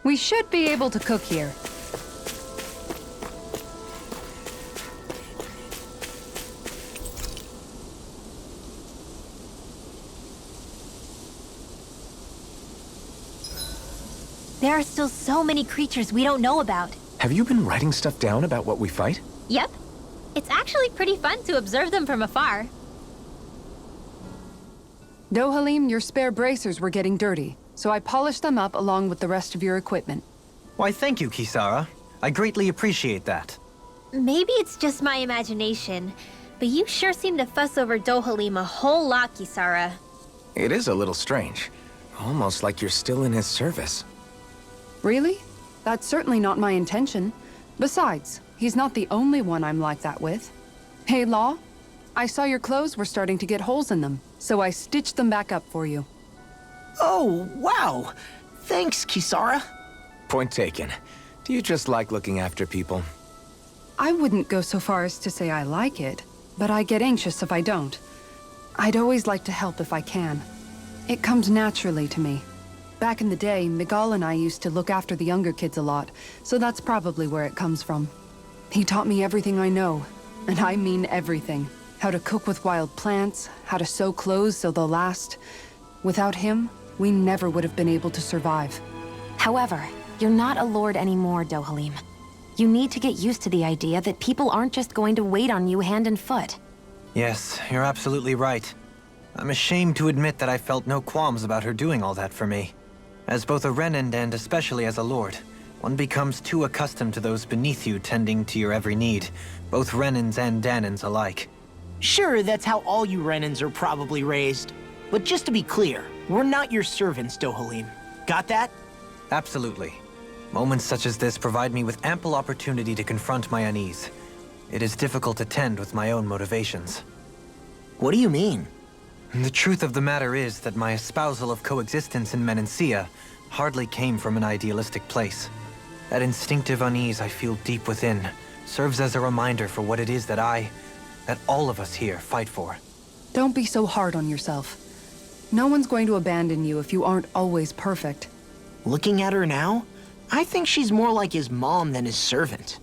We should be able to cook here. There are still so many creatures we don't know about. Have you been writing stuff down about what we fight? Yep. It's actually pretty fun to observe them from afar. Dohalim, your spare bracers were getting dirty, so I polished them up along with the rest of your equipment. Why, thank you, Kisara. I greatly appreciate that. Maybe it's just my imagination, but you sure seem to fuss over Dohalim a whole lot, Kisara. It is a little strange. Almost like you're still in his service. Really? That's certainly not my intention. Besides, he's not the only one I'm like that with. Hey, Law, I saw your clothes were starting to get holes in them, so I stitched them back up for you. Oh, wow. Thanks, Kisara. Point taken. Do you just like looking after people? I wouldn't go so far as to say I like it, but I get anxious if I don't. I'd always like to help if I can. It comes naturally to me. Back in the day, Miguel and I used to look after the younger kids a lot, so that's probably where it comes from. He taught me everything I know, and I mean everything. How to cook with wild plants, how to sew clothes so they'll last. Without him, we never would have been able to survive. However, you're not a lord anymore, Dohalim. You need to get used to the idea that people aren't just going to wait on you hand and foot. Yes, you're absolutely right. I'm ashamed to admit that I felt no qualms about her doing all that for me. As both a Renan and especially as a lord, one becomes too accustomed to those beneath you tending to your every need, both Renans and Dahnans alike. Sure, that's how all you Renans are probably raised. But just to be clear, we're not your servants, Dohalim. Got that? Absolutely. Moments such as this provide me with ample opportunity to confront my unease. It is difficult to tend with my own motivations. What do you mean? The truth of the matter is that my espousal of coexistence in Menancia hardly came from an idealistic place. That instinctive unease I feel deep within serves as a reminder for what it is that all of us here fight for. Don't be so hard on yourself. No one's going to abandon you if you aren't always perfect. Looking at her now, I think she's more like his mom than his servant.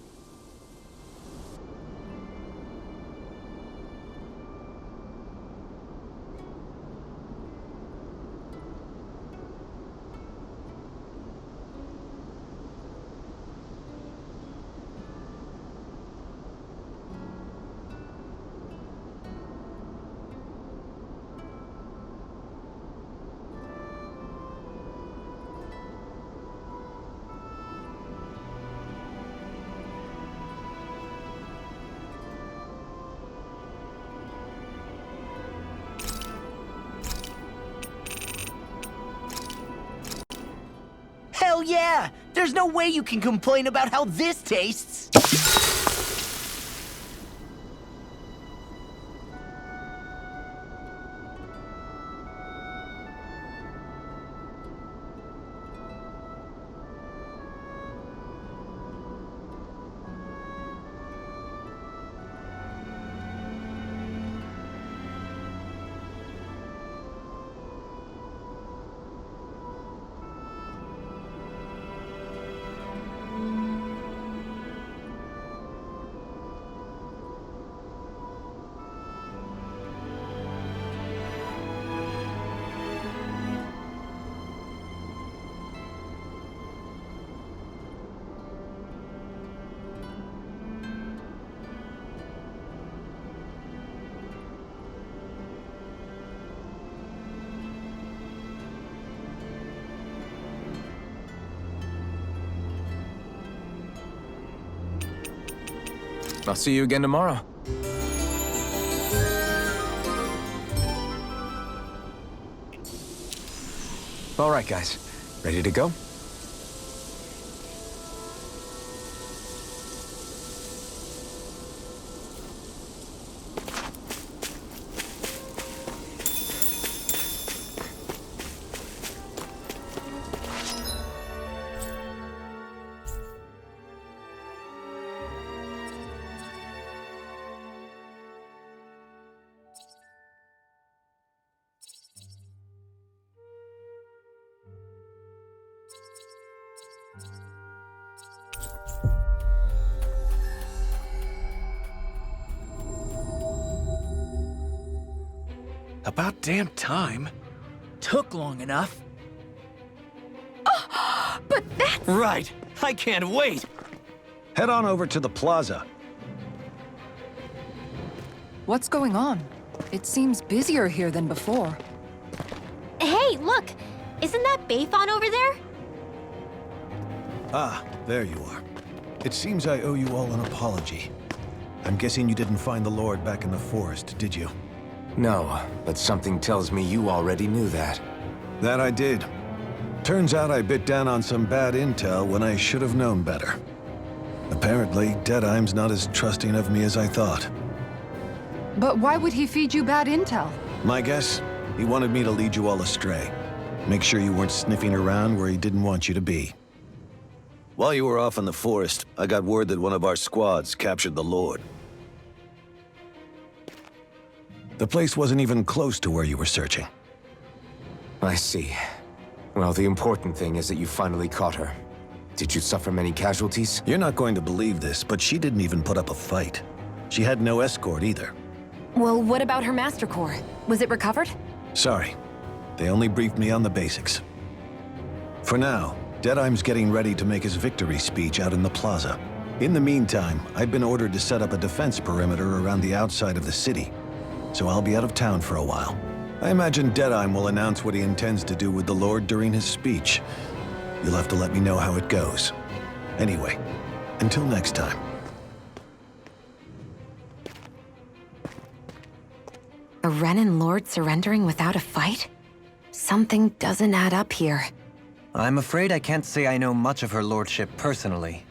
Hell yeah! There's no way you can complain about how this tastes! I'll see you again tomorrow. All right, guys. Ready to go? About damn time. Took long enough. But that's... Right. I can't wait. Head on over to the plaza. What's going on? It seems busier here than before. Hey, look! Isn't that Bayfon over there? Ah, there you are. It seems I owe you all an apology. I'm guessing you didn't find the Lord back in the forest, did you? No, but something tells me you already knew that. That I did. Turns out I bit down on some bad intel when I should have known better. Apparently, Deadeye's not as trusting of me as I thought. But why would he feed you bad intel? My guess? He wanted me to lead you all astray. Make sure you weren't sniffing around where he didn't want you to be. While you were off in the forest, I got word that one of our squads captured the Lord. The place wasn't even close to where you were searching. I see. Well, the important thing is that you finally caught her. Did you suffer many casualties? You're not going to believe this, but she didn't even put up a fight. She had no escort either. Well, what about her Master Core? Was it recovered? Sorry. They only briefed me on the basics. For now, Deadeye's getting ready to make his victory speech out in the plaza. In the meantime, I've been ordered to set up a defense perimeter around the outside of the city, so I'll be out of town for a while. I imagine Deadeye will announce what he intends to do with the Lord during his speech. You'll have to let me know how it goes. Anyway, until next time. A Renan Lord surrendering without a fight? Something doesn't add up here. I'm afraid I can't say I know much of her lordship personally.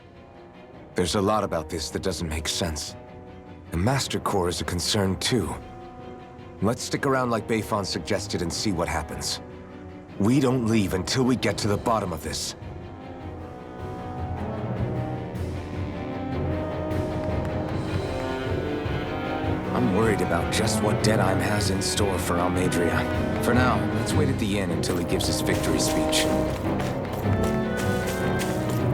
There's a lot about this that doesn't make sense. The Master Core is a concern too. Let's stick around like Bayfon suggested and see what happens. We don't leave until we get to the bottom of this. I'm worried about just what Deadeye has in store for Almadria. For now, let's wait at the inn until he gives his victory speech.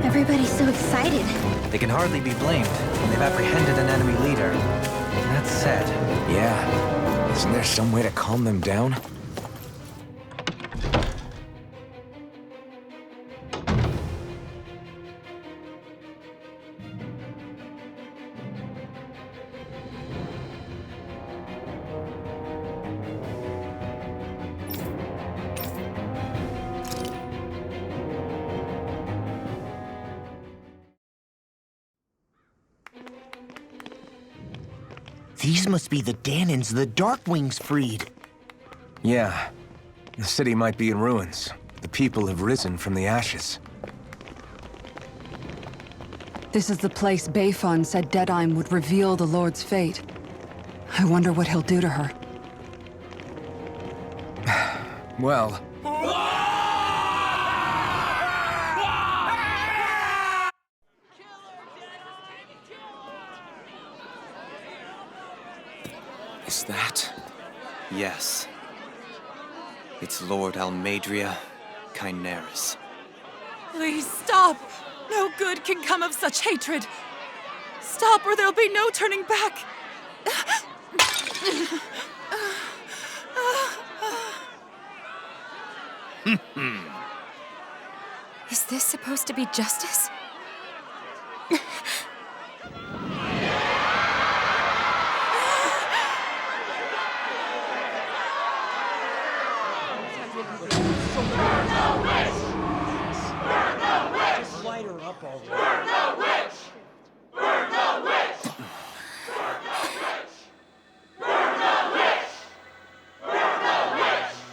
Everybody's so excited. They can hardly be blamed when they've apprehended an enemy leader. That said... Yeah. Isn't there some way to calm them down? These must be the Dahnans the Darkwings freed. Yeah. The city might be in ruins. The people have risen from the ashes. This is the place Bayfon said Deadeye would reveal the Lord's fate. I wonder what he'll do to her. Well... Is that... Yes. It's Lord Almadria Kynaris. Please stop! No good can come of such hatred. Stop or there'll be no turning back. Is this supposed to be justice?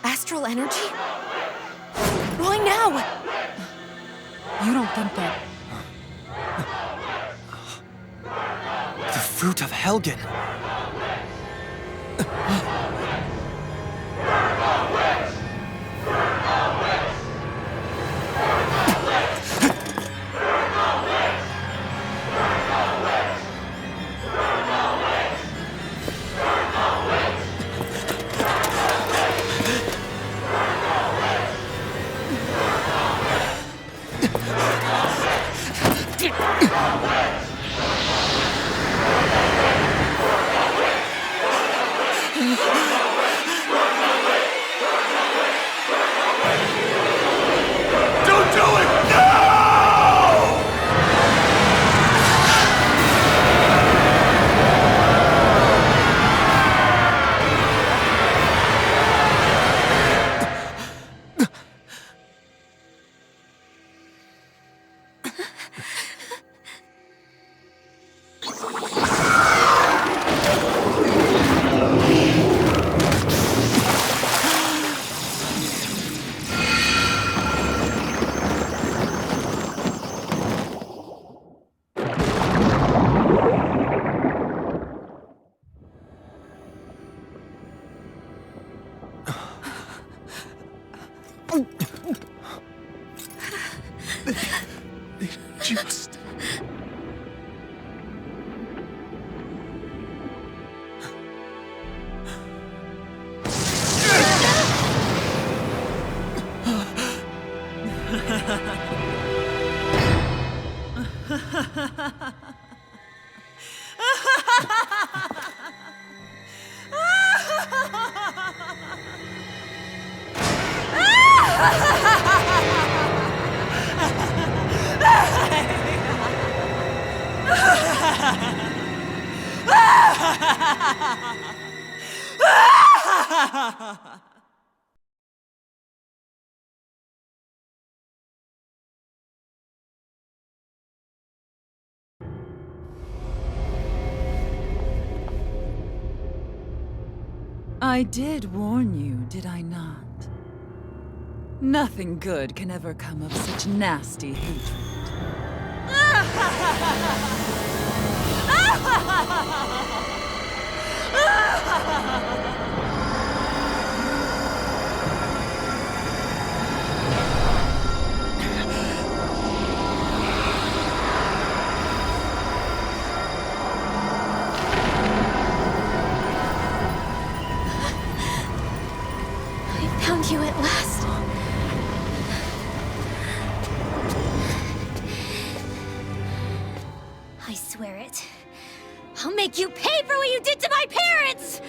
Astral energy? Why now? You don't think that... The fruit of Helgen! Just... I did warn you, did I not? Nothing good can ever come of such nasty hatred. I found you at last. I swear it. I'll make you pay for what you did to my parents!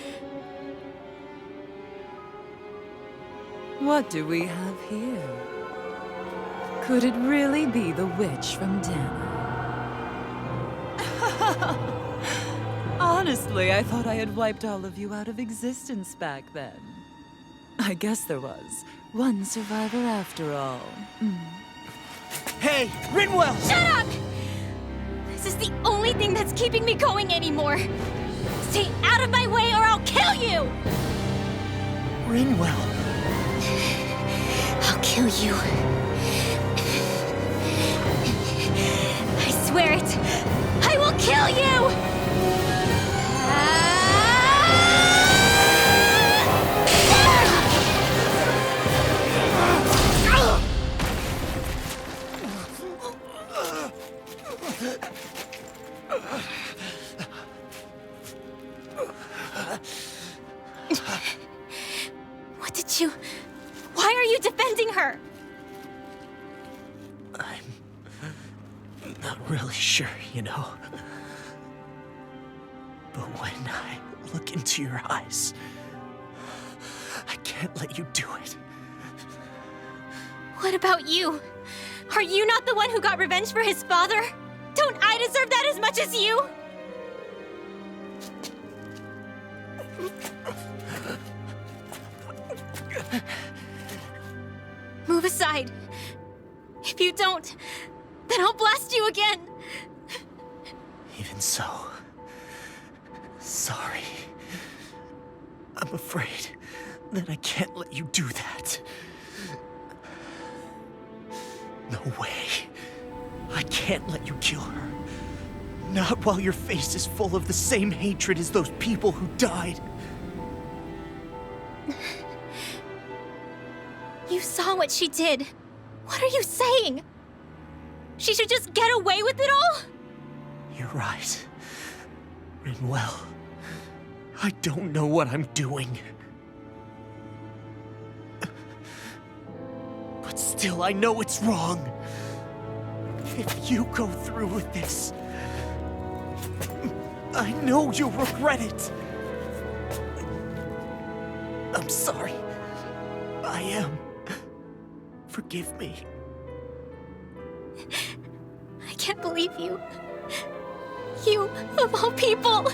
What do we have here? Could it really be the witch from Dahna? Honestly, I thought I had wiped all of you out of existence back then. I guess there was one survivor after all. Hey, Rinwell! Shut up! This is the only thing that's keeping me going anymore. Stay out of my way or I'll kill you! Rinwell. I'll kill you. I swear it. I will kill you! What did you... Why are you defending her? I'm not really sure, you know. But when I look into your eyes, I can't let you do it. What about you? Are you not the one who got revenge for his father? Don't I deserve that as much as you? Move aside. If you don't, then I'll blast you again. Even so, sorry. I'm afraid that I can't let you do that. No way. I can't let you kill her. Not while your face is full of the same hatred as those people who died. You saw what she did. What are you saying? She should just get away with it all? You're right. Rinwell. I don't know what I'm doing. But still, I know it's wrong. If you go through with this, I know you'll regret it. I'm sorry. I am. Forgive me. I can't believe you. You, of all people.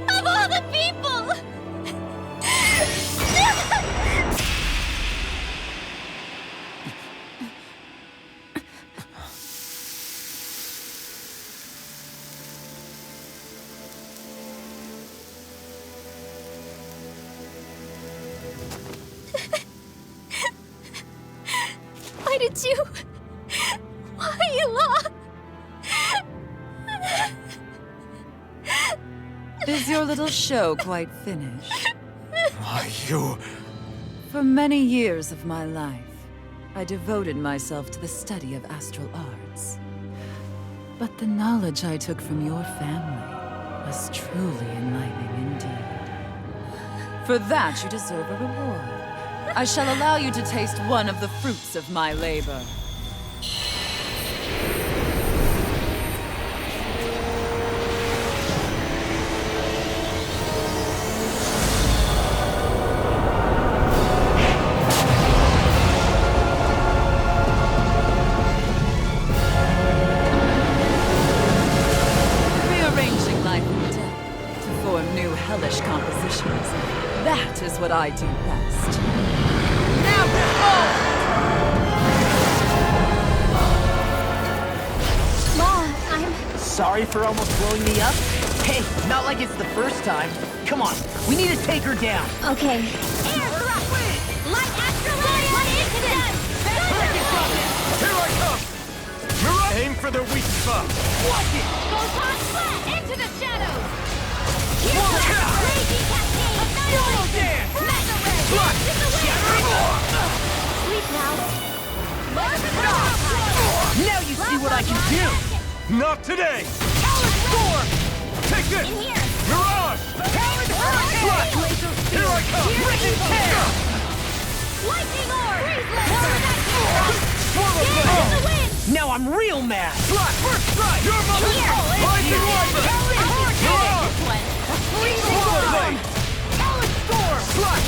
Of all the people! Why did you... Why, Ela? Is your little show quite finished? Why, you... For many years of my life, I devoted myself to the study of astral arts. But the knowledge I took from your family was truly enlightening indeed. For that, you deserve a reward. I shall allow you to taste one of the fruits of my labor. That is what I do best. Now Mom, I'm... Sorry for almost blowing me up? Hey, not like it's the first time. Come on, we need to take her down. Okay. Air thrust! Light astrolabian instant! Here I come! Aim for the weak spot! Watch it! Photon flat into the shadows! Here's the raging cascade! Annihilation! Mega ray! Dance in the wind! Sleep now. Now you see what I can do! Not today! Talent storm! Take this! In here! Mirage! Talent hurricane! Here I come! Rip and tear! Lightning orb! More of that camera! Swallow Dance in the wind! Now I'm real mad! Slap! First strike! Your mother! Lightning Wiper! Mirage! Swallow blade! Talent storm! Slap!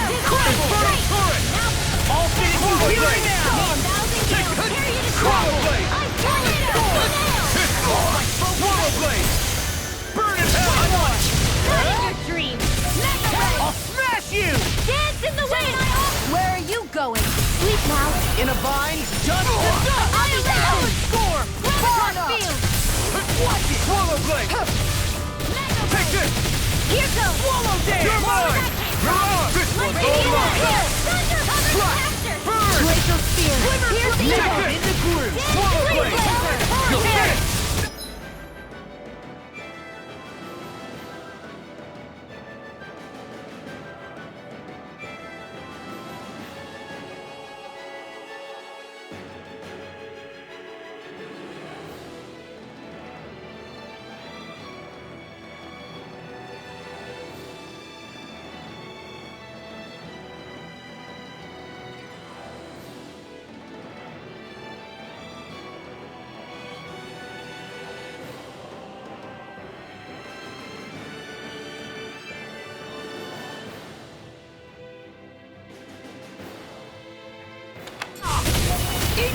Inferno turret! All finished Swallow here blade! now! Swallow blade! Swallow blade! Burn in hell! I'll smash you! Dance in the wind! Where are you going? Sleep now. In a bind, dust to dust! Talent storm! Field. Watch it! Swallow blade! Take this! Here goes. Swallow dance! You're mine! Mirage! This one's all mine! Thunder cover faster. Burn! Glacial Spear. Here's the Now orb. I'm in the groove! Swallow blade! You're finished!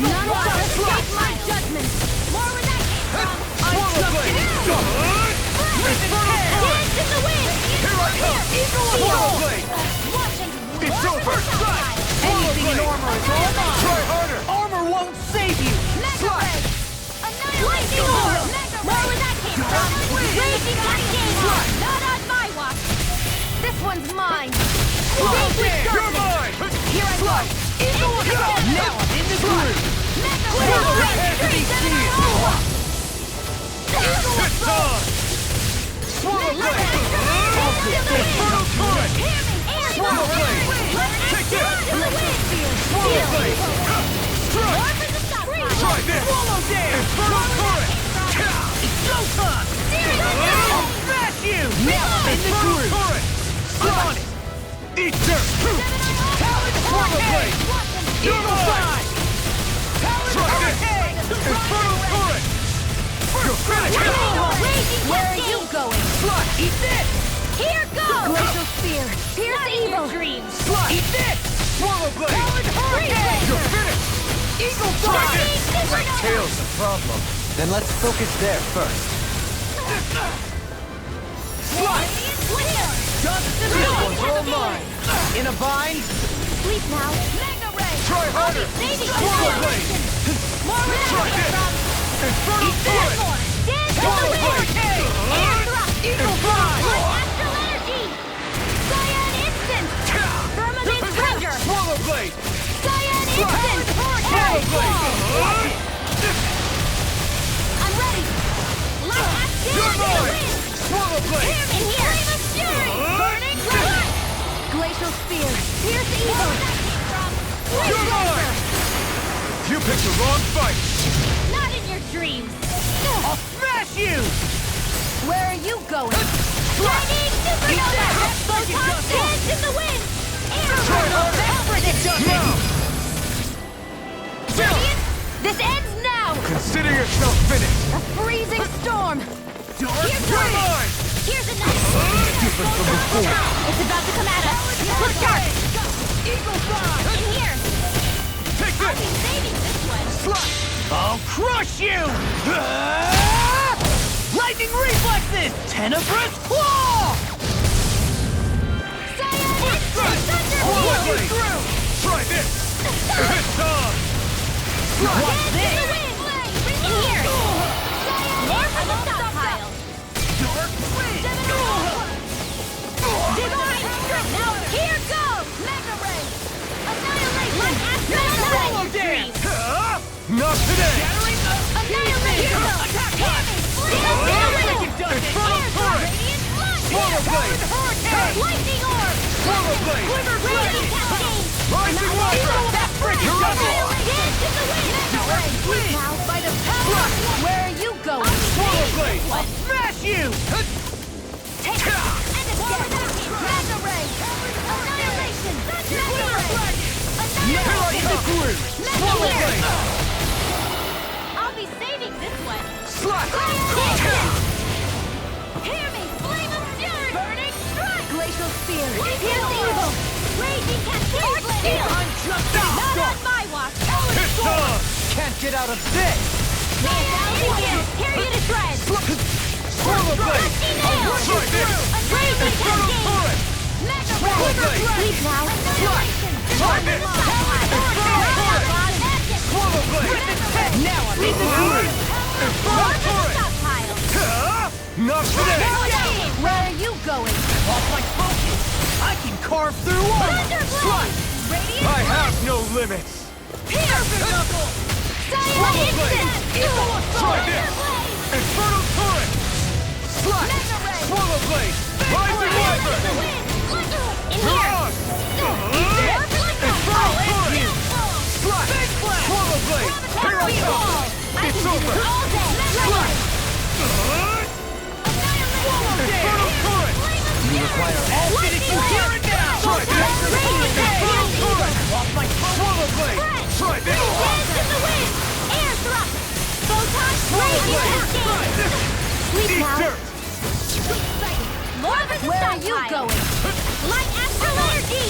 None shall escape my judgment. More where that came from. Swallow blade! Inferno turret! Dance in the wind. Here I come! Swallow blade! Watch and It's over! Anything in armor is all mine! Try harder! Armor won't save you! Mega ray. Lightning orb. More where that came from. Raging cascade. Not on my watch. This one's mine. Dangerous You're darkness. mine! Here I go. Now I'm in the groove! Mega Swallow ray. blade! Trees in my own. It's time! Swallow blade! Inferno turret! Swallow blade! Take this! Swallow blade! Strike! Try this! Swallow dance! Inferno turret! It's showtime! I'll smash you! Now I'm in the Inferno groove! turret! I'm on it! Eat dirt! Talent Swallow blade! Eagle mine! side! Talent Try this! hurricane! Inferno turret! You're finished! Where are you going? Slut! Eat this! Here goes! Glacial Spear. Pierce evil dreams! Slut! Eat this! Swallow blade! Talent hurricane! You're finished! Eagle Try side! this! My tail's the problem. Then let's focus there first. Slut! Dust to This dust! one's all mine! In a bind? Sleep now. Mega ray! Try harder! Swallow blade! More where Try that came this! from. Inferno turret! Dance in the Swallow wind! blade! Air thrust! Eagle side! Light astral energy! Cyan instant! Firmament render! Swallow blade! Cyan instant! Swallow blade! I'm ready! Light astral You're into the mine! wind! Swallow blade! In here! Flame of fury! Burning light! Glacial Spear. spear! Here's the evil! You're mine! You picked the wrong fight! Not in your dreams! I'll smash you! Where are you going? Lightning supernova! Photon dance in the wind! Try harder! Now! Radiant, this ends now! Consider yourself finished! A freezing storm! Here's You're one! mine! Here's another! Different from before! It's about to come at us! Look sharp! Eagle fly! In here! Take I'll be this! saving this one! I'll crush you! Lightning reflexes! Tenebrous claw! Cyan instant I'll thunder! put you through! Try this! It's on! What's this? In here! More for the stockpile! Dark wind! Divine strength! Now here goes! Mega ray! Annihilation! Like astral dreams! Not today! Annihilation! Attack! Infernal turret! Swallow blade! Lightning orb! Swallow blade! Raging cascade! Rising wiper! You're up! Dance in the wind! Mega ray! Now by the power! Where are you going? Swallow blade! What? Smash you! Take it! And escape! Mega ray! Annihilation! Mega ray! Annihilation! Swallow blade! I'll be saving this one! Slash! Hear me! Flame of fury! Burning strike! Glacial spear! Here's the evil! Raging cascade! Steel! I'm just Not out! on my watch! It's on! Can't get out of this! Tear you to shreds! Swallow blade! Rusty I'll nail! try this! Raging Infernal cascade! turret! Mega Swallow ray! blade! Sleep now! Annihilation! Try this! Infernal turret! Swallow blade! Now I'm in the Infernal More for the turret! stockpile! Not today! Where are you going? Off my focus! I can carve through armor! Thunderblade! Radiant! I have no limits! Swallow blade! Try this! Infernal turret! Slash! Swallow blade! Rising wiper! You're on! Infernal turret! Slash! Swallow blade! Here I come! It's over! Slash! Infernal turret! You require all finish you hear it now! Try this! Infernal turret! Off my Swallow blade! Try this! Dance in the wind! Air thrust! Photon raging cascade! Sleep Eat now! dirt! More for the Where are you going? Light astral energy!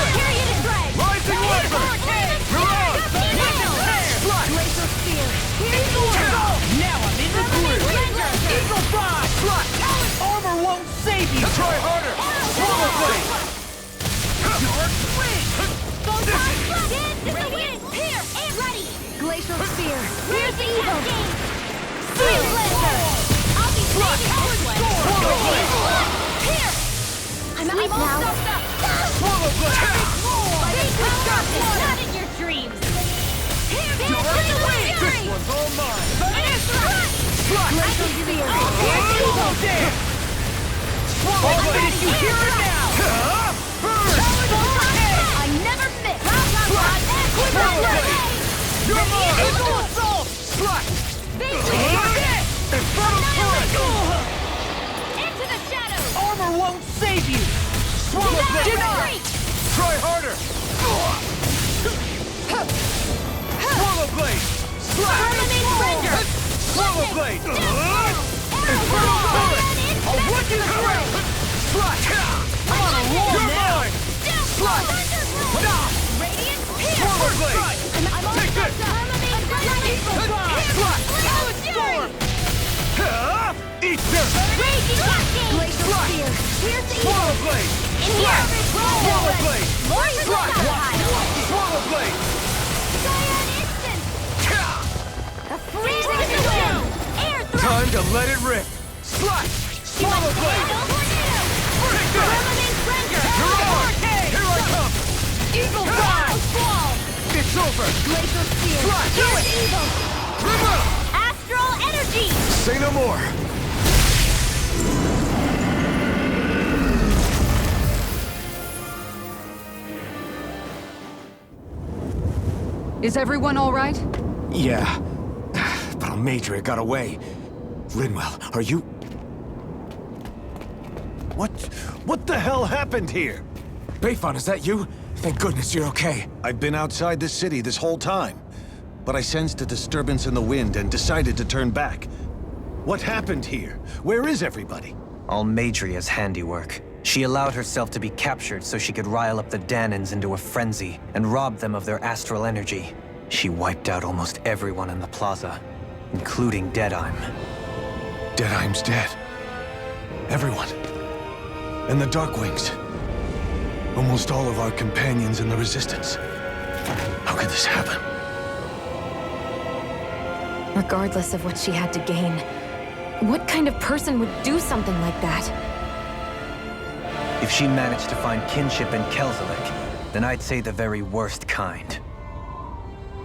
Rising wiper! You're on! Now I'm in the groove! Eagle fly! Armor won't save you! Try harder! Swallow blade! Dark wind! Glacial spear! Here's the evil! Steel blaster! I'll be saving this one! Here! I'm all stuffed up! Swallow blade! Not in your dreams! Here, This one's all mine! Glacial spear! Here's the evil! Swallow blade! You hear it now! I never miss! You're mine! Eagle assault! Infernal turret! Into the shadows! Armor won't save you! Swallow blade! Deny! Try harder! Swallow blade! Permanent render! Swallow blade! Infernal turret! I'll run you through! Slash! I'm on a roll You're now! mine! Slash! Radiant! Swallow blade! Take this! Permanent render! Slash! Storm! Easter! Raging cascade! Glacial spear! Pierce Swallow evil! blade! In here! Swallow blade! Lord Slide! Swallow blade! Cyan instant! A freezing storm! Air thrust! Time to let it rip! Slash! Swallow blade! Tornado! Take that! Permanent render! You're on! Hurricane! Here I come! Eagle Fly! Squall! It's over! Glacial spear! Slash! Do Pierce it! evil! Remove! Astral energy! Say no more! Is everyone all right? Yeah. But Almadria got away. Rinwell, are you... What the hell happened here? Bayfon, is that you? Thank goodness you're okay. I've been outside the city this whole time, but I sensed a disturbance in the wind and decided to turn back. What happened here? Where is everybody? Almadria's handiwork. She allowed herself to be captured so she could rile up the Dahnans into a frenzy and rob them of their astral energy. She wiped out almost everyone in the plaza, including Deadheim. Deadheim's dead. Everyone. And the Darkwings. Almost all of our companions in the Resistance. How could this happen? Regardless of what she had to gain, what kind of person would do something like that? If she managed to find kinship in Kelzelik, then I'd say the very worst kind.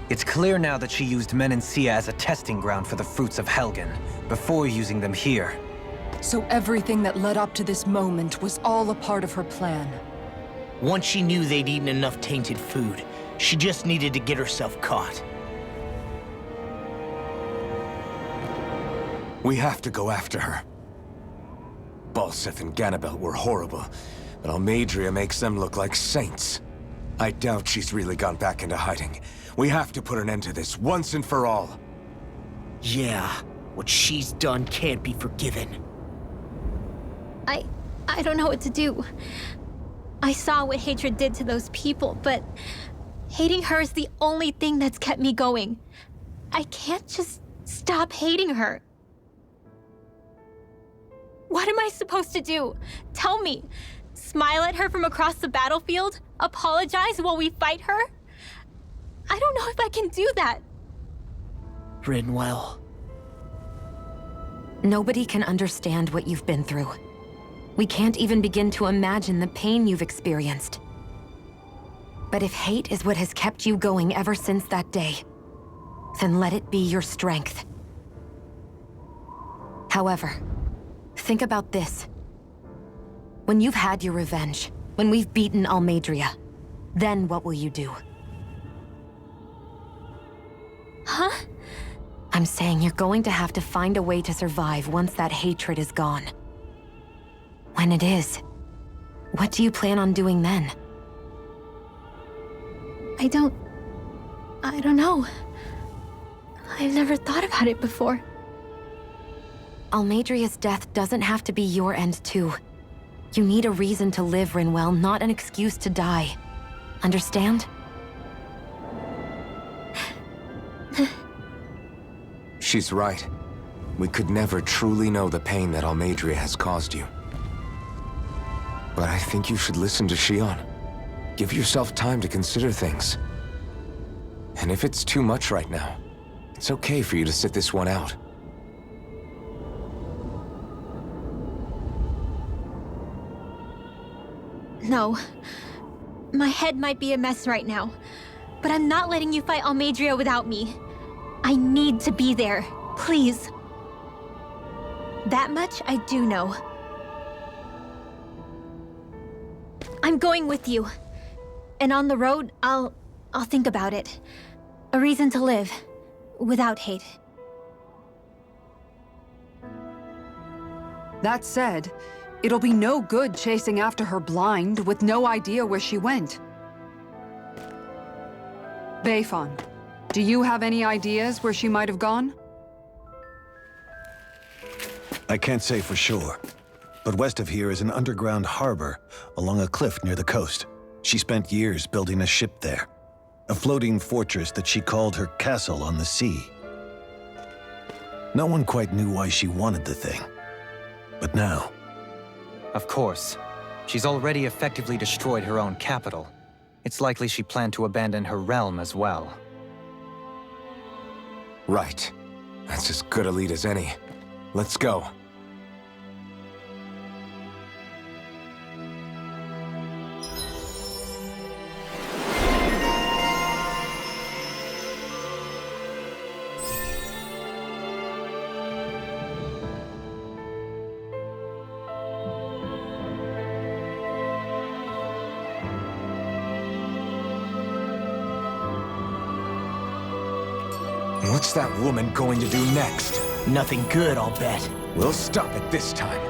It's clear now that she used Menancia as a testing ground for the fruits of Helgen, before using them here. So everything that led up to this moment was all a part of her plan. Once she knew they'd eaten enough tainted food, she just needed to get herself caught. We have to go after her. Balseth and Ganabel were horrible, but Almadria makes them look like saints. I doubt she's really gone back into hiding. We have to put an end to this once and for all. Yeah, what she's done can't be forgiven. I don't know what to do. I saw what hatred did to those people, but hating her is the only thing that's kept me going. I can't just stop hating her. What am I supposed to do? Tell me. Smile at her from across the battlefield? Apologize while we fight her? I don't know if I can do that. Rinwell. Nobody can understand what you've been through. We can't even begin to imagine the pain you've experienced. But if hate is what has kept you going ever since that day, then let it be your strength. However, think about this. When you've had your revenge, when we've beaten Almadria, then what will you do? Huh? I'm saying you're going to have to find a way to survive once that hatred is gone. When it is, what do you plan on doing then? I don't know. I've never thought about it before. Almadria's death doesn't have to be your end too. You need a reason to live, Rinwell, not an excuse to die. Understand? She's right. We could never truly know the pain that Almadria has caused you. But I think you should listen to Shion. Give yourself time to consider things. And if it's too much right now, it's okay for you to sit this one out. No. My head might be a mess right now, but I'm not letting you fight Almadria without me. I need to be there, please. That much I do know. I'm going with you. And on the road, I'll think about it. A reason to live, without hate. That said, it'll be no good chasing after her blind with no idea where she went. Bayfon, do you have any ideas where she might have gone? I can't say for sure, but west of here is an underground harbor along a cliff near the coast. She spent years building a ship there, a floating fortress that she called her castle on the sea. No one quite knew why she wanted the thing, But now, Of course. She's already effectively destroyed her own capital. It's likely she planned to abandon her realm as well. Right. That's as good a lead as any. Let's go. What's that woman going to do next? Nothing good, I'll bet. We'll stop it this time.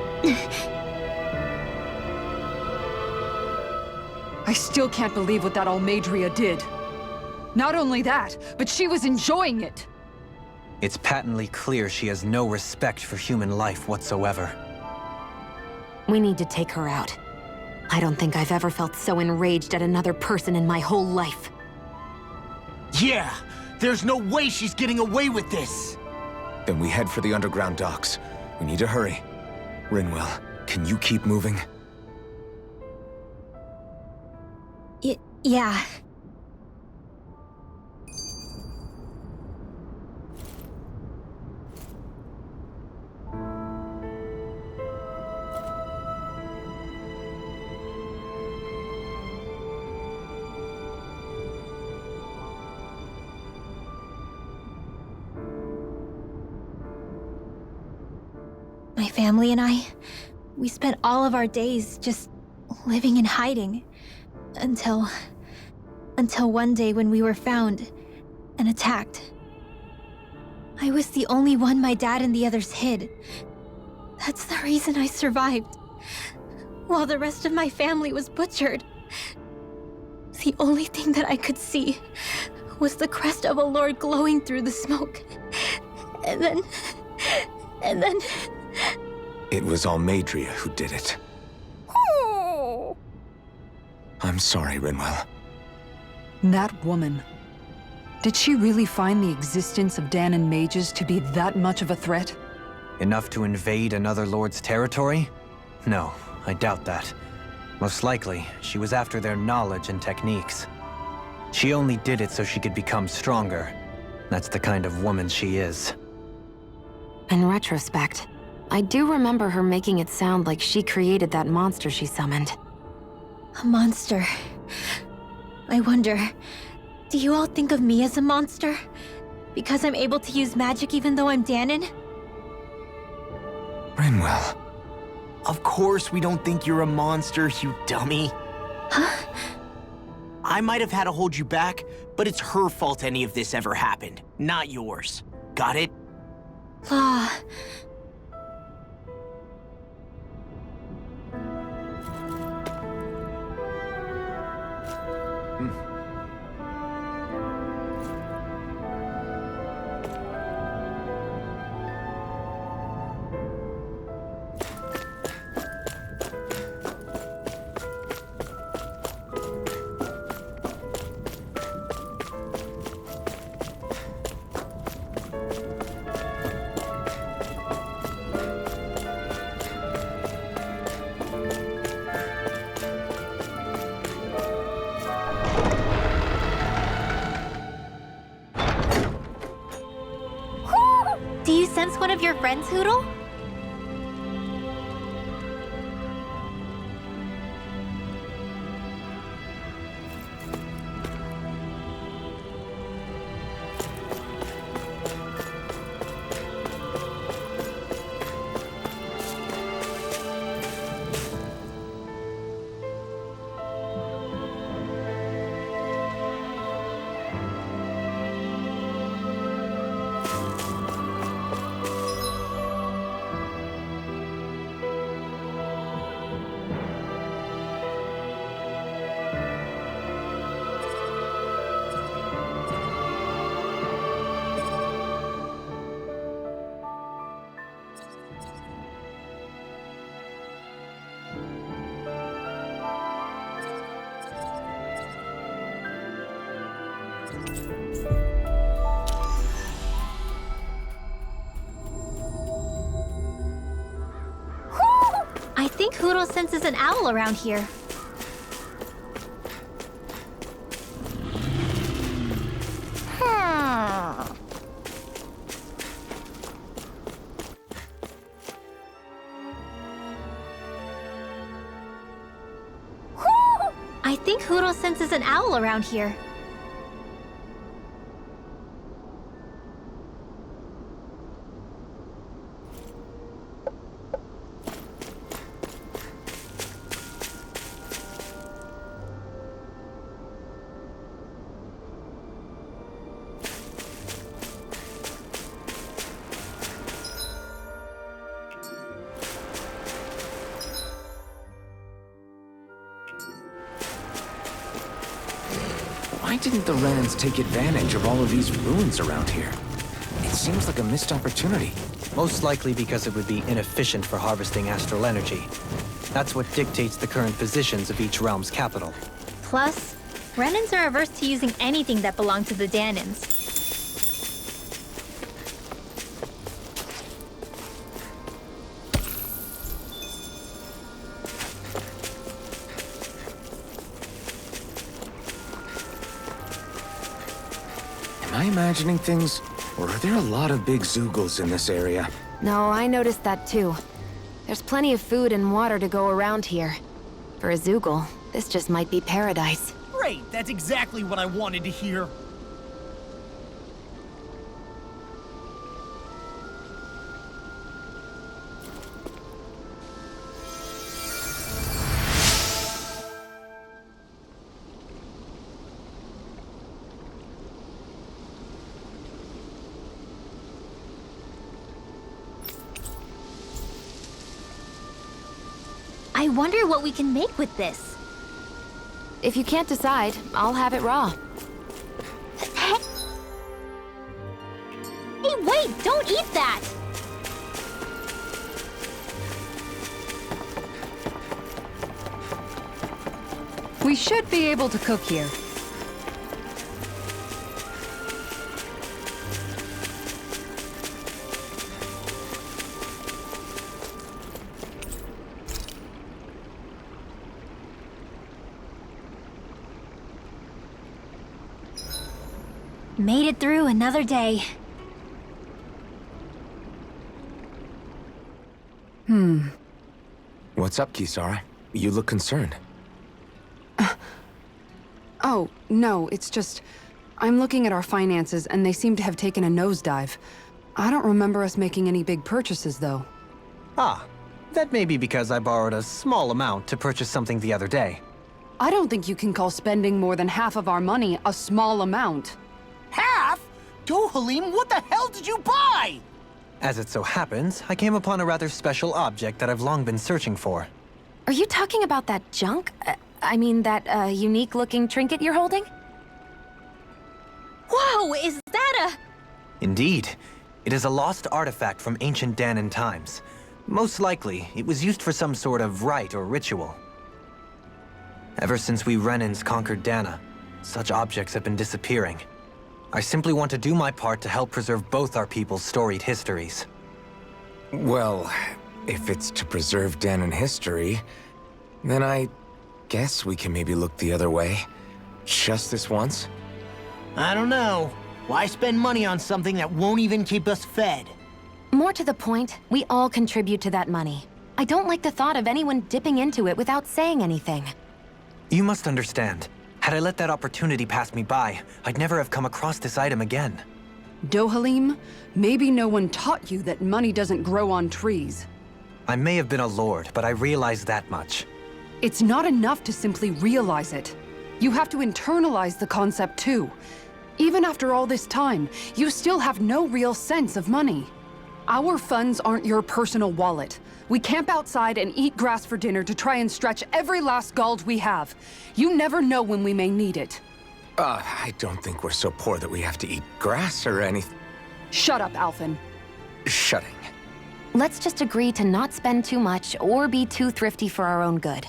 I still can't believe what that Almadria did. Not only that, but she was enjoying it. It's patently clear she has no respect for human life whatsoever. We need to take her out. I don't think I've ever felt so enraged at another person in my whole life. Yeah! There's no way she's getting away with this! Then we head for the underground docks. We need to hurry. Rinwell, can you keep moving? Yeah. My family and I, we spent all of our days just living in hiding. Until one day when we were found and attacked. I was the only one my dad and the others hid. That's the reason I survived. While the rest of my family was butchered. The only thing that I could see was the crest of a lord glowing through the smoke. And then... It was Almadria who did it. I'm sorry, Rinwell. That woman. Did she really find the existence of Dahnan mages to be that much of a threat? Enough to invade another lord's territory? No, I doubt that. Most likely, she was after their knowledge and techniques. She only did it so she could become stronger. That's the kind of woman she is. In retrospect, I do remember her making it sound like she created that monster she summoned. A monster. I wonder, do you all think of me as a monster? Because I'm able to use magic even though I'm Dahnan? Rinwell. Of course we don't think you're a monster, you dummy. Huh? I might have had to hold you back, but it's her fault any of this ever happened, not yours. Got it? Ah. Do you sense one of your friends, Hoodle? think Hoodle senses an owl around here. I think Hoodle senses an owl around here. Why didn't the Renans take advantage of all of these ruins around here? It seems like a missed opportunity. Most likely because it would be inefficient for harvesting astral energy. That's what dictates the current positions of each realm's capital. Plus, Renans are averse to using anything that belongs to the Dahnans. Am I imagining things? Or are there a lot of big Zoogles in this area? No, I noticed that too. There's plenty of food and water to go around here. For a Zoogle, this just might be paradise. Great, that's exactly what I wanted to hear. I wonder what we can make with this. If you can't decide, I'll have it raw. Hey, wait! Don't eat that! We should be able to cook here. Made it through another day. What's up, Kisara? You look concerned. Oh, no, it's just... I'm looking at our finances and they seem to have taken a nosedive. I don't remember us making any big purchases, though. Ah, that may be because I borrowed a small amount to purchase something the other day. I don't think you can call spending more than half of our money a small amount. Half? Dohalim, what the hell did you buy? As it so happens, I came upon a rather special object that I've long been searching for. Are you talking about that junk? I mean, that, unique-looking trinket you're holding? Whoa, is that a... Indeed. It is a lost artifact from ancient Dahnan times. Most likely, it was used for some sort of rite or ritual. Ever since we Renans conquered Dahna, such objects have been disappearing. I simply want to do my part to help preserve both our people's storied histories. Well, if it's to preserve Dahnan history, then I guess we can maybe look the other way. Just this once? I don't know. Why spend money on something that won't even keep us fed? More to the point, we all contribute to that money. I don't like the thought of anyone dipping into it without saying anything. You must understand. Had I let that opportunity pass me by, I'd never have come across this item again. Dohalim, maybe no one taught you that money doesn't grow on trees. I may have been a lord, but I realize that much. It's not enough to simply realize it. You have to internalize the concept too. Even after all this time, you still have no real sense of money. Our funds aren't your personal wallet. We camp outside and eat grass for dinner to try and stretch every last gold we have. You never know when we may need it. I don't think we're so poor that we have to eat grass or anything. Shut up, Alphen. Shutting. Let's just agree to not spend too much or be too thrifty for our own good.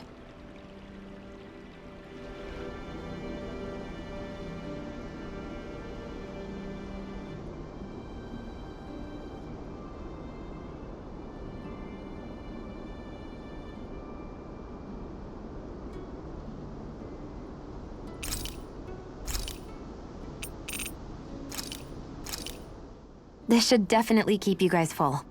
This should definitely keep you guys full.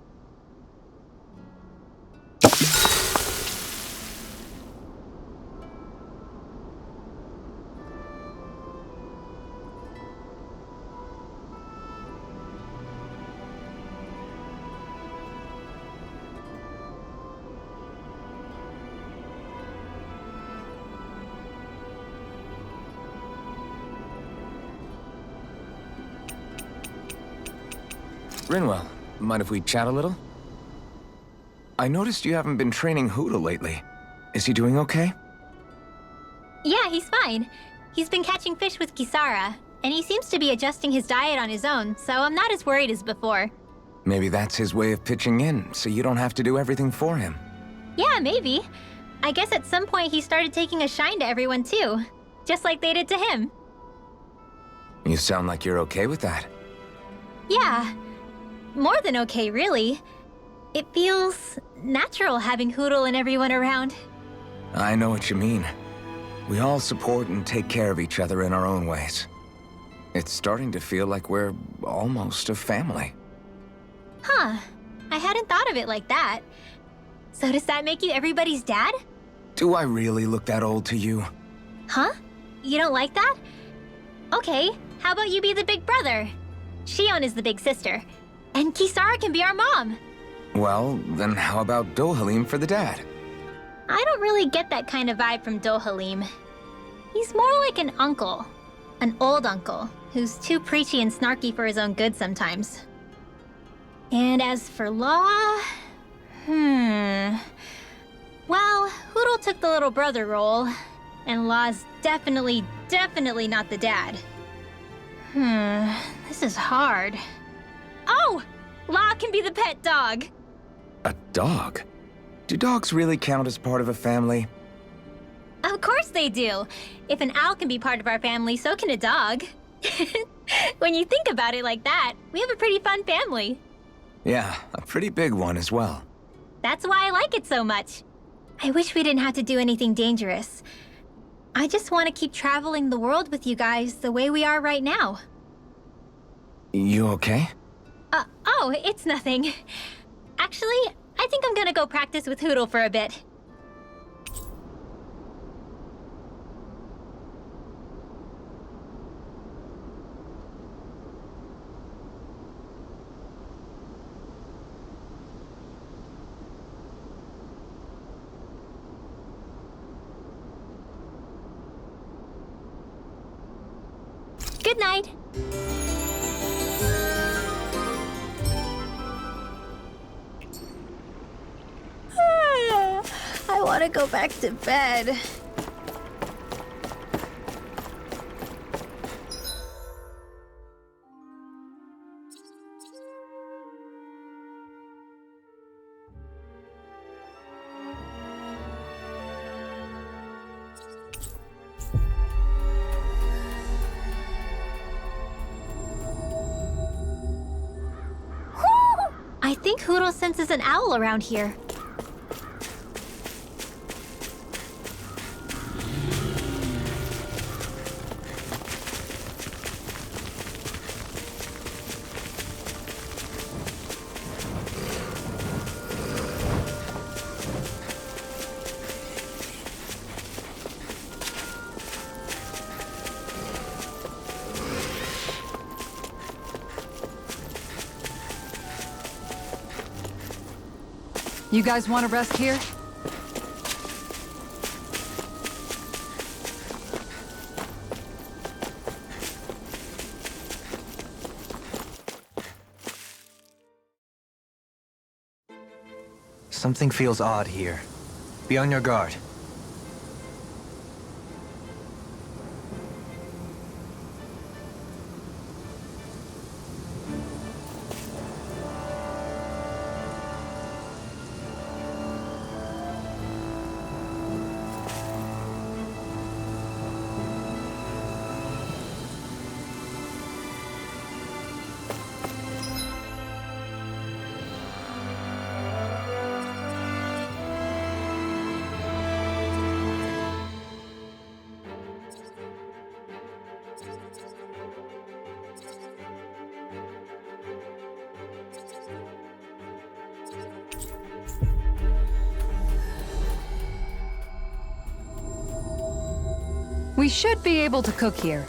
Rinwell, mind if we chat a little? I noticed you haven't been training Hoodle lately. Is he doing okay? Yeah, he's fine. He's been catching fish with Kisara, and he seems to be adjusting his diet on his own, so I'm not as worried as before. Maybe that's his way of pitching in, so you don't have to do everything for him. Yeah, maybe. I guess at some point he started taking a shine to everyone too, just like they did to him. You sound like you're okay with that. Yeah. More than okay, really. It feels natural having Hoodle and everyone around. I know what you mean. We all support and take care of each other in our own ways. It's starting to feel like we're almost a family. Huh. I hadn't thought of it like that. So does that make you everybody's dad? Do I really look that old to you? Huh? You don't like that? Okay, how about you be the big brother? Shion is the big sister. And Kisara can be our mom. Well, then how about Dohalim for the dad? I don't really get that kind of vibe from Dohalim. He's more like an uncle. An old uncle, who's too preachy and snarky for his own good sometimes. And as for Law... Well, Hoodle took the little brother role, and Law's definitely not the dad. This is hard. Oh! Law can be the pet dog! A dog? Do dogs really count as part of a family? Of course they do! If an owl can be part of our family, so can a dog. When you think about it like that, we have a pretty fun family. Yeah, a pretty big one as well. That's why I like it so much. I wish we didn't have to do anything dangerous. I just want to keep traveling the world with you guys the way we are right now. You okay? Oh, it's nothing. Actually, I think I'm gonna go practice with Hoodle for a bit. Good night. I want to go back to bed. I think Hoodle senses an owl around here. You guys want to rest here? Something feels odd here. Be on your guard. We should be able to cook here.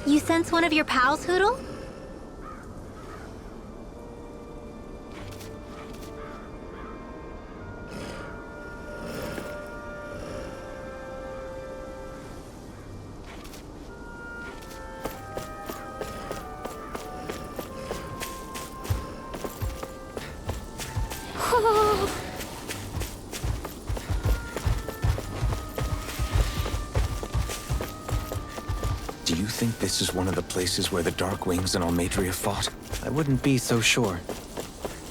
You sense one of your pals, Hoodle? Do you think this is one of the places where the Dark Wings and Almadria fought? I wouldn't be so sure.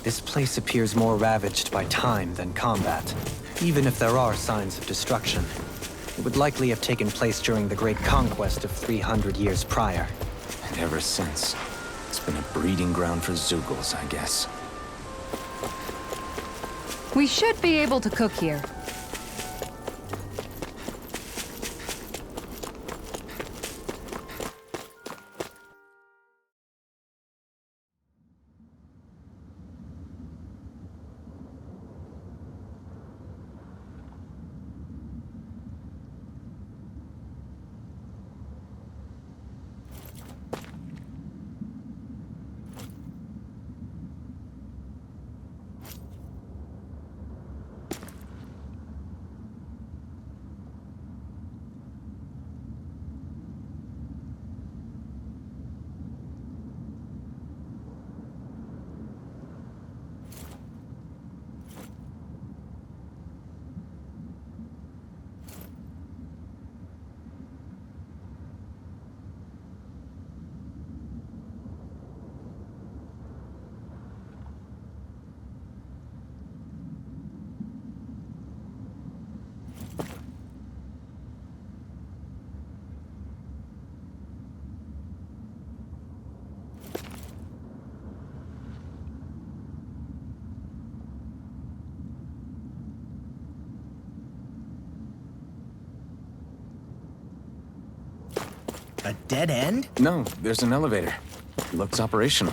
This place appears more ravaged by time than combat. Even if there are signs of destruction, it would likely have taken place during the Great Conquest of 300 years prior. And ever since, it's been a breeding ground for Zeugles, I guess. We should be able to cook here. A dead end? No, there's an elevator. Looks operational.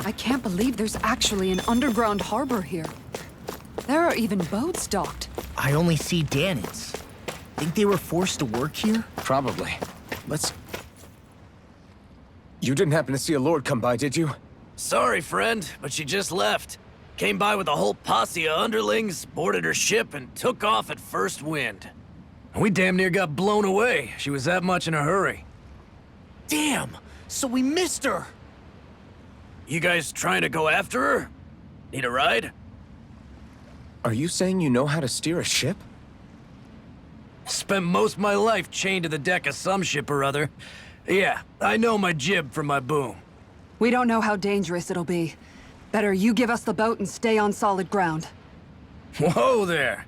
I can't believe there's actually an underground harbor here. There are even boats docked. I only see Dahnans. Think they were forced to work here? Probably. Let's... You didn't happen to see a lord come by, did you? Sorry, friend, but she just left. Came by with a whole posse of underlings, boarded her ship, and took off at first wind. We damn near got blown away. She was that much in a hurry. Damn! So we missed her! You guys trying to go after her? Need a ride? Are you saying you know how to steer a ship? Spent most of my life chained to the deck of some ship or other. Yeah, I know my jib from my boom. We don't know how dangerous it'll be. Better you give us the boat and stay on solid ground. Whoa there!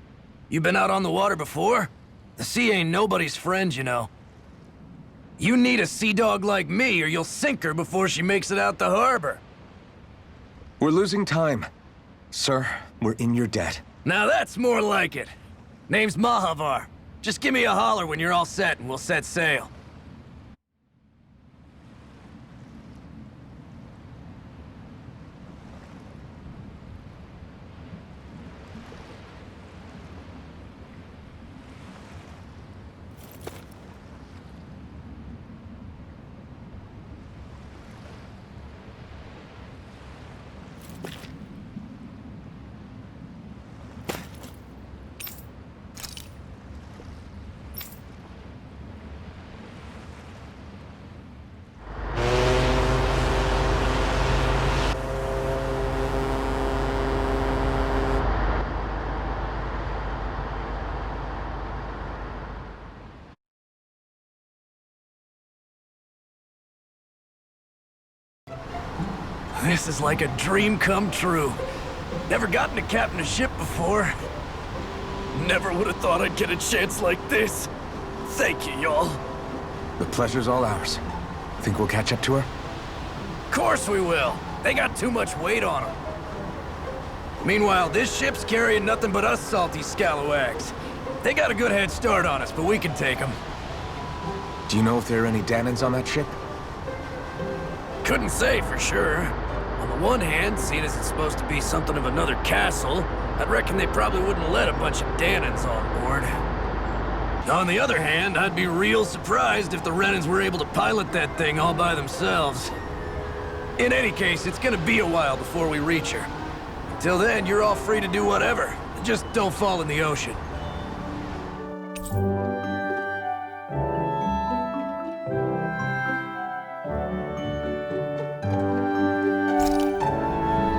You been out on the water before? The sea ain't nobody's friend, you know. You need a sea dog like me, or you'll sink her before she makes it out the harbor. We're losing time. Sir, we're in your debt. Now that's more like it. Name's Mahavar. Just give me a holler when you're all set and we'll set sail. This is like a dream come true. Never gotten to captain a ship before. Never would have thought I'd get a chance like this. Thank you, y'all. The pleasure's all ours. Think we'll catch up to her? Of course we will. They got too much weight on them. Meanwhile, this ship's carrying nothing but us salty scalawags. They got a good head start on us, but we can take them. Do you know if there are any Dahnans on that ship? Couldn't say for sure. On the one hand, seeing as it's supposed to be something of another castle, I'd reckon they probably wouldn't let a bunch of Dahnans on board. On the other hand, I'd be real surprised if the Renans were able to pilot that thing all by themselves. In any case, it's gonna be a while before we reach her. Until then, you're all free to do whatever. Just don't fall in the ocean.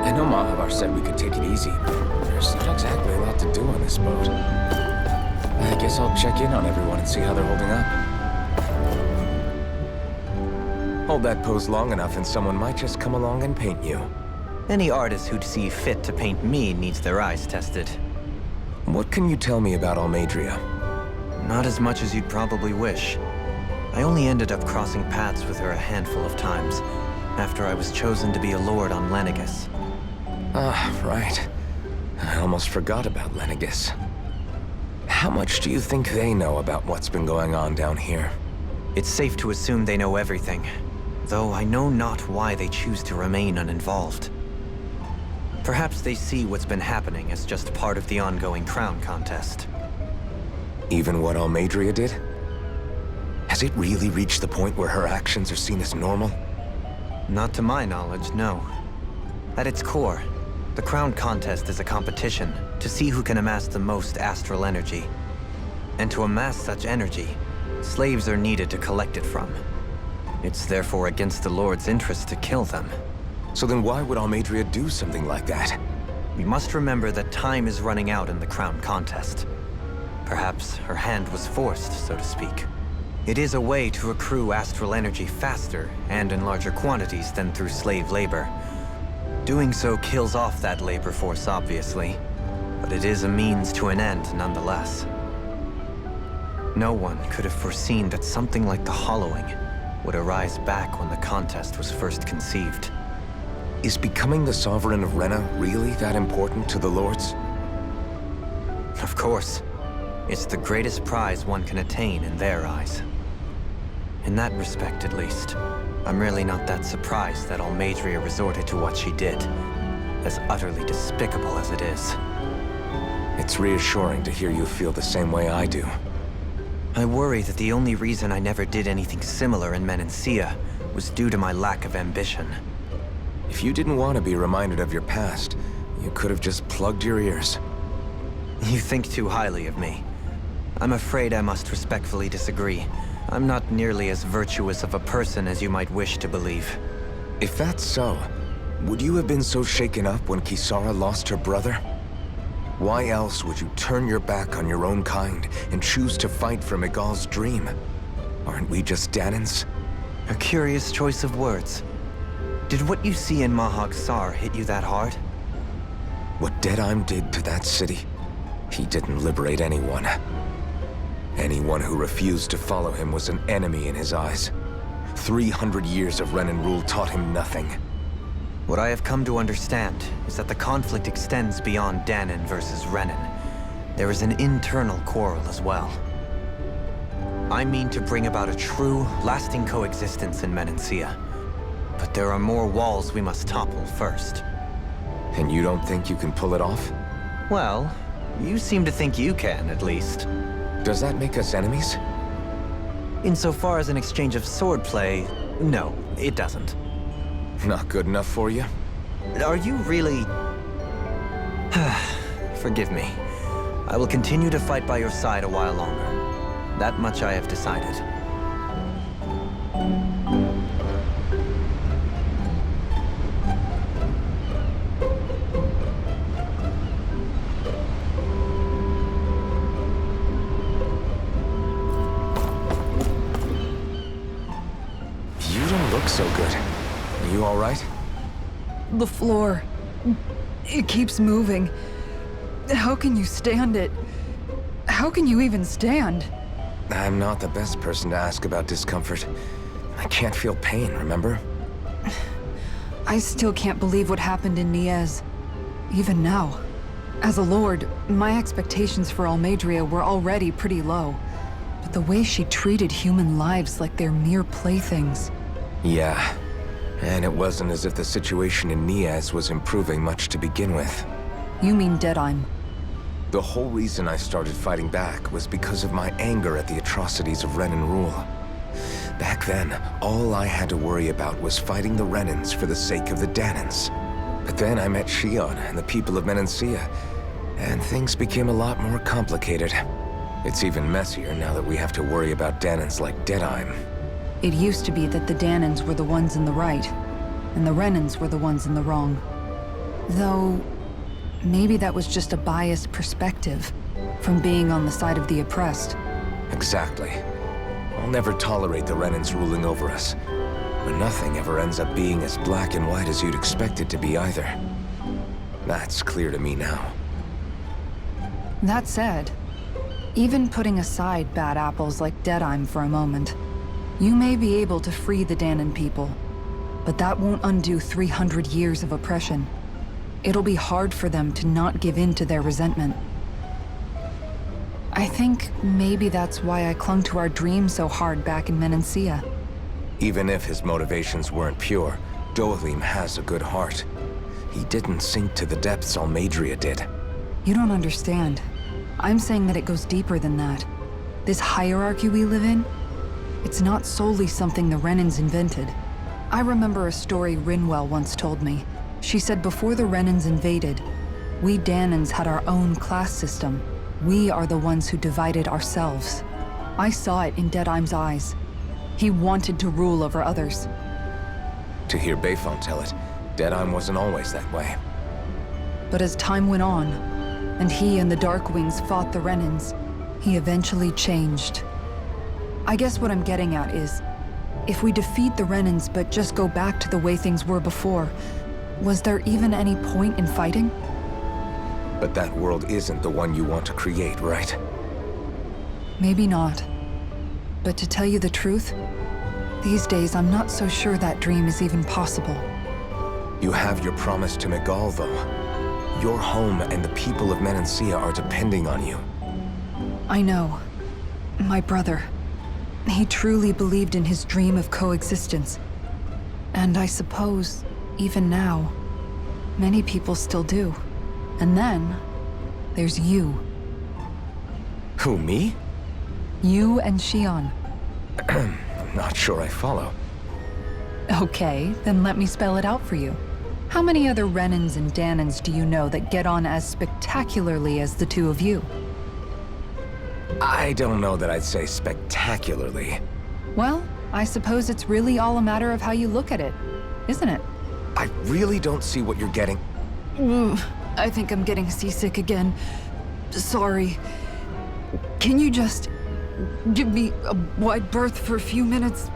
I know Mahavar said we could take it easy, but there's not exactly a lot to do on this boat. I guess I'll check in on everyone and see how they're holding up. Hold that pose long enough and someone might just come along and paint you. Any artist who'd see fit to paint me needs their eyes tested. What can you tell me about Almadria? Not as much as you'd probably wish. I only ended up crossing paths with her a handful of times, after I was chosen to be a lord on Lenegus. Ah, right. I almost forgot about Lenegus. How much do you think they know about what's been going on down here? It's safe to assume they know everything, though I know not why they choose to remain uninvolved. Perhaps they see what's been happening as just part of the ongoing crown contest. Even what Almadria did? Has it really reached the point where her actions are seen as normal? Not to my knowledge, no. At its core, the crown contest is a competition to see who can amass the most astral energy. And to amass such energy, slaves are needed to collect it from. It's therefore against the Lord's interest to kill them. So then why would Almadria do something like that? We must remember that time is running out in the crown contest. Perhaps her hand was forced, so to speak. It is a way to accrue astral energy faster and in larger quantities than through slave labor. Doing so kills off that labor force, obviously, but it is a means to an end nonetheless. No one could have foreseen that something like the Hollowing would arise back when the contest was first conceived. Is becoming the Sovereign of Rena really that important to the Lords? Of course. It's the greatest prize one can attain in their eyes. In that respect, at least, I'm really not that surprised that Almadria resorted to what she did, as utterly despicable as it is. It's reassuring to hear you feel the same way I do. I worry that the only reason I never did anything similar in Menancia was due to my lack of ambition. If you didn't want to be reminded of your past, you could have just plugged your ears. You think too highly of me. I'm afraid I must respectfully disagree. I'm not nearly as virtuous of a person as you might wish to believe. If that's so, would you have been so shaken up when Kisara lost her brother? Why else would you turn your back on your own kind and choose to fight for Miguel's dream? Aren't we just Dahnans? A curious choice of words. Did what you see in Mahag Sar hit you that hard? What Deadheim did to that city, he didn't liberate anyone. Anyone who refused to follow him was an enemy in his eyes. 300 years of Renan rule taught him nothing. What I have come to understand is that the conflict extends beyond Dahna versus Renan. There is an internal quarrel as well. I mean to bring about a true, lasting coexistence in Menancia. But there are more walls we must topple first. And you don't think you can pull it off? Well, you seem to think you can, at least. Does that make us enemies? Insofar as an exchange of swordplay, no, it doesn't. Not good enough for you? Are you really... Forgive me. I will continue to fight by your side a while longer. That much I have decided. You don't look so good. Are you all right? The floor. It keeps moving. How can you stand it? How can you even stand? I'm not the best person to ask about discomfort. I can't feel pain, remember? I still can't believe what happened in Niez. Even now. As a lord, my expectations for Almeidrea were already pretty low. But the way she treated human lives like they're mere playthings. Yeah. And it wasn't as if the situation in Niez was improving much to begin with. You mean Deadheim? The whole reason I started fighting back was because of my anger at the atrocities of Renan rule. Back then, all I had to worry about was fighting the Renans for the sake of the Dahnans. But then I met Shion and the people of Menancia, and things became a lot more complicated. It's even messier now that we have to worry about Dahnans like Deadheim. It used to be that the Dahnans were the ones in the right, and the Renans were the ones in the wrong. Though, maybe that was just a biased perspective from being on the side of the oppressed. Exactly. I'll never tolerate the Renans ruling over us. But nothing ever ends up being as black and white as you'd expect it to be either. That's clear to me now. That said, even putting aside bad apples like Deadheim for a moment, you may be able to free the Dahnan people, but that won't undo 300 years of oppression. It'll be hard for them to not give in to their resentment. I think maybe that's why I clung to our dream so hard back in Menancia. Even if his motivations weren't pure, Dohalim has a good heart. He didn't sink to the depths Almeidrea did. You don't understand. I'm saying that it goes deeper than that. This hierarchy we live in, it's not solely something the Renans invented. I remember a story Rinwell once told me. She said before the Renans invaded, we Dahnans had our own class system. We are the ones who divided ourselves. I saw it in Deadheim's eyes. He wanted to rule over others. To hear Bayfont tell it, Deadheim wasn't always that way. But as time went on, and he and the Darkwings fought the Renans, he eventually changed. I guess what I'm getting at is, if we defeat the Renans but just go back to the way things were before, was there even any point in fighting? But that world isn't the one you want to create, right? Maybe not. But to tell you the truth, these days I'm not so sure that dream is even possible. You have your promise to Miguel, though. Your home and the people of Menancia are depending on you. I know. My brother. He truly believed in his dream of coexistence. And I suppose, even now, many people still do. And then, there's you. Who, me? You and Shion. I'm not sure I follow. Okay, then let me spell it out for you. How many other Renans and Dahnans do you know that get on as spectacularly as the two of you? I don't know that I'd say spectacularly. Well, I suppose it's really all a matter of how you look at it, isn't it? I really don't see what you're getting. I think I'm getting seasick again. Sorry. Can you just give me a wide berth for a few minutes?